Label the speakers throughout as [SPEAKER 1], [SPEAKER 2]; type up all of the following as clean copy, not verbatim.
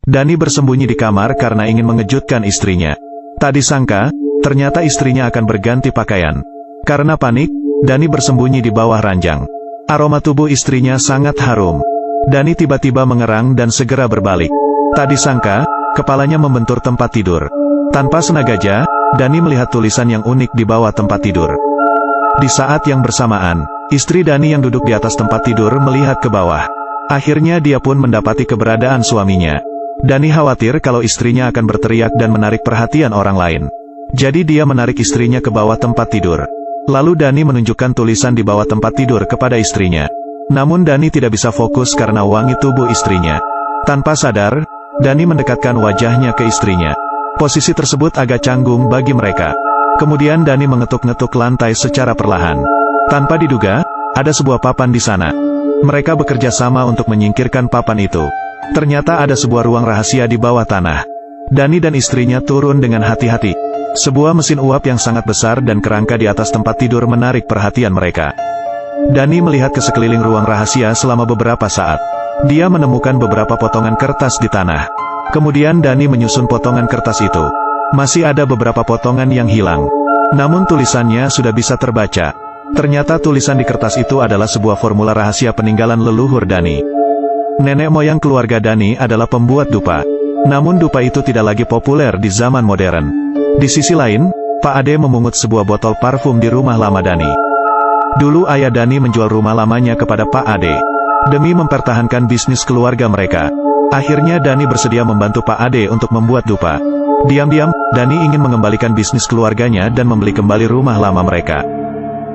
[SPEAKER 1] Dani bersembunyi di kamar karena ingin mengejutkan istrinya. Tak disangka, ternyata istrinya akan berganti pakaian. Karena panik, Dani bersembunyi di bawah ranjang. Aroma tubuh istrinya sangat harum. Dani tiba-tiba mengerang dan segera berbalik. Tak disangka, kepalanya membentur tempat tidur. Tanpa sengaja, Dani melihat tulisan yang unik di bawah tempat tidur. Di saat yang bersamaan, istri Dani yang duduk di atas tempat tidur melihat ke bawah. Akhirnya dia pun mendapati keberadaan suaminya. Dani khawatir kalau istrinya akan berteriak dan menarik perhatian orang lain. Jadi dia menarik istrinya ke bawah tempat tidur. Lalu Dani menunjukkan tulisan di bawah tempat tidur kepada istrinya. Namun Dani tidak bisa fokus karena wangi tubuh istrinya. Tanpa sadar, Dani mendekatkan wajahnya ke istrinya. Posisi tersebut agak canggung bagi mereka. Kemudian Dani mengetuk-ngetuk lantai secara perlahan. Tanpa diduga, ada sebuah papan di sana. Mereka bekerja sama untuk menyingkirkan papan itu. Ternyata ada sebuah ruang rahasia di bawah tanah. Dani dan istrinya turun dengan hati-hati. Sebuah mesin uap yang sangat besar dan kerangka di atas tempat tidur menarik perhatian mereka. Dani melihat ke sekeliling ruang rahasia selama beberapa saat. Dia menemukan beberapa potongan kertas di tanah. Kemudian Dani menyusun potongan kertas itu. Masih ada beberapa potongan yang hilang. Namun tulisannya sudah bisa terbaca. Ternyata tulisan di kertas itu adalah sebuah formula rahasia peninggalan leluhur Dani. Nenek moyang keluarga Dani adalah pembuat dupa. Namun dupa itu tidak lagi populer di zaman modern. Di sisi lain, Pak Ade memungut sebuah botol parfum di rumah lama Dani. Dulu ayah Dani menjual rumah lamanya kepada Pak Ade. Demi mempertahankan bisnis keluarga mereka. Akhirnya Dani bersedia membantu Pak Ade untuk membuat dupa. Diam-diam, Dani ingin mengembalikan bisnis keluarganya dan membeli kembali rumah lama mereka.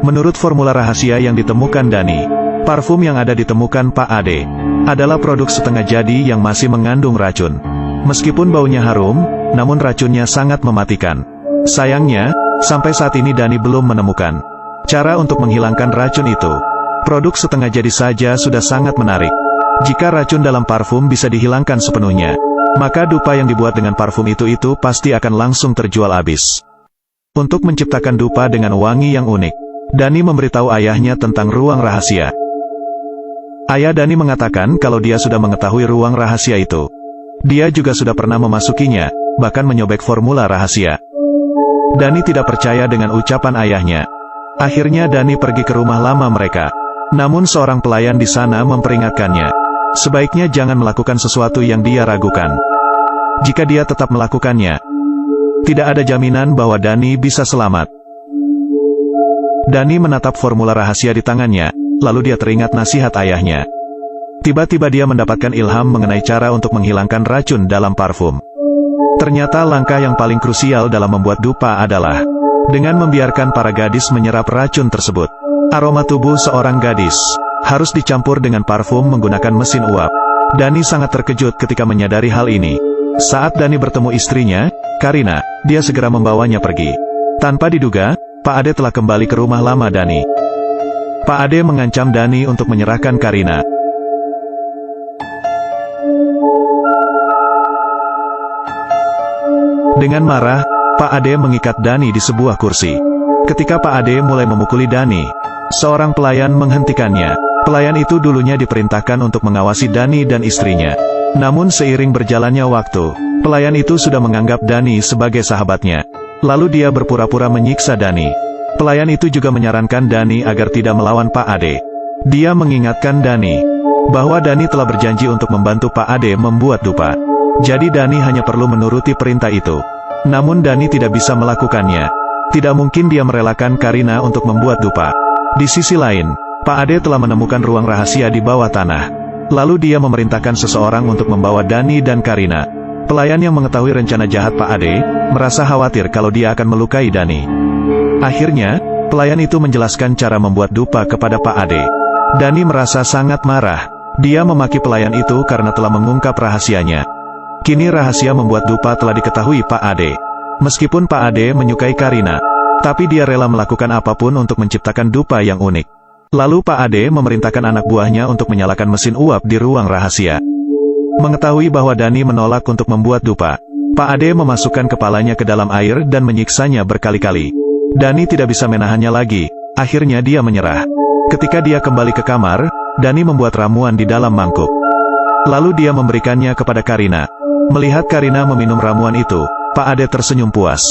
[SPEAKER 1] Menurut formula rahasia yang ditemukan Dani, parfum yang ada ditemukan Pak Ade adalah produk setengah jadi yang masih mengandung racun. Meskipun baunya harum, namun racunnya sangat mematikan. Sayangnya, sampai saat ini Dani belum menemukan cara untuk menghilangkan racun itu. Produk setengah jadi saja sudah sangat menarik. Jika racun dalam parfum bisa dihilangkan sepenuhnya, maka dupa yang dibuat dengan parfum itu pasti akan langsung terjual habis. Untuk menciptakan dupa dengan wangi yang unik, Dani memberitahu ayahnya tentang ruang rahasia. Ayah Dani mengatakan kalau dia sudah mengetahui ruang rahasia itu. Dia juga sudah pernah memasukinya, bahkan menyobek formula rahasia. Dani tidak percaya dengan ucapan ayahnya. Akhirnya Dani pergi ke rumah lama mereka. Namun seorang pelayan di sana memperingatkannya. Sebaiknya jangan melakukan sesuatu yang dia ragukan. Jika dia tetap melakukannya, tidak ada jaminan bahwa Dani bisa selamat. Dani menatap formula rahasia di tangannya. Lalu dia teringat nasihat ayahnya. Tiba-tiba dia mendapatkan ilham mengenai cara untuk menghilangkan racun dalam parfum. Ternyata langkah yang paling krusial dalam membuat dupa adalah dengan membiarkan para gadis menyerap racun tersebut. Aroma tubuh seorang gadis harus dicampur dengan parfum menggunakan mesin uap. Dani sangat terkejut ketika menyadari hal ini. Saat Dani bertemu istrinya, Karina, dia segera membawanya pergi. Tanpa diduga, Pak Ade telah kembali ke rumah lama Dani. Pak Ade mengancam Dani untuk menyerahkan Karina. Dengan marah, Pak Ade mengikat Dani di sebuah kursi. Ketika Pak Ade mulai memukuli Dani, seorang pelayan menghentikannya. Pelayan itu dulunya diperintahkan untuk mengawasi Dani dan istrinya. Namun seiring berjalannya waktu, pelayan itu sudah menganggap Dani sebagai sahabatnya. Lalu dia berpura-pura menyiksa Dani. Pelayan itu juga menyarankan Dani agar tidak melawan Pak Ade. Dia mengingatkan Dani bahwa Dani telah berjanji untuk membantu Pak Ade membuat dupa. Jadi Dani hanya perlu menuruti perintah itu. Namun Dani tidak bisa melakukannya. Tidak mungkin dia merelakan Karina untuk membuat dupa. Di sisi lain, Pak Ade telah menemukan ruang rahasia di bawah tanah. Lalu dia memerintahkan seseorang untuk membawa Dani dan Karina. Pelayan yang mengetahui rencana jahat Pak Ade merasa khawatir kalau dia akan melukai Dani. Akhirnya, pelayan itu menjelaskan cara membuat dupa kepada Pak Ade. Dani merasa sangat marah. Dia memaki pelayan itu karena telah mengungkap rahasianya. Kini rahasia membuat dupa telah diketahui Pak Ade. Meskipun Pak Ade menyukai Karina, tapi dia rela melakukan apapun untuk menciptakan dupa yang unik. Lalu Pak Ade memerintahkan anak buahnya untuk menyalakan mesin uap di ruang rahasia. Mengetahui bahwa Dani menolak untuk membuat dupa, Pak Ade memasukkan kepalanya ke dalam air dan menyiksanya berkali-kali. Dani tidak bisa menahannya lagi, akhirnya dia menyerah. Ketika dia kembali ke kamar, Dani membuat ramuan di dalam mangkuk. Lalu dia memberikannya kepada Karina. Melihat Karina meminum ramuan itu, Pak Ade tersenyum puas.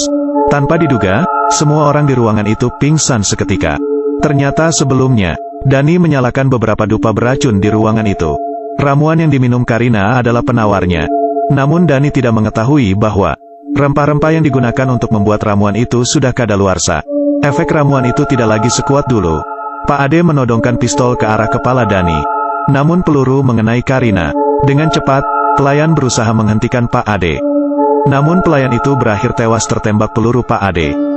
[SPEAKER 1] Tanpa diduga, semua orang di ruangan itu pingsan seketika. Ternyata sebelumnya, Dani menyalakan beberapa dupa beracun di ruangan itu. Ramuan yang diminum Karina adalah penawarnya. Namun Dani tidak mengetahui bahwa rempah-rempah yang digunakan untuk membuat ramuan itu sudah kadaluarsa. Efek ramuan itu tidak lagi sekuat dulu. Pak Ade menodongkan pistol ke arah kepala Dani. Namun peluru mengenai Karina. Dengan cepat, pelayan berusaha menghentikan Pak Ade. Namun pelayan itu berakhir tewas tertembak peluru Pak Ade.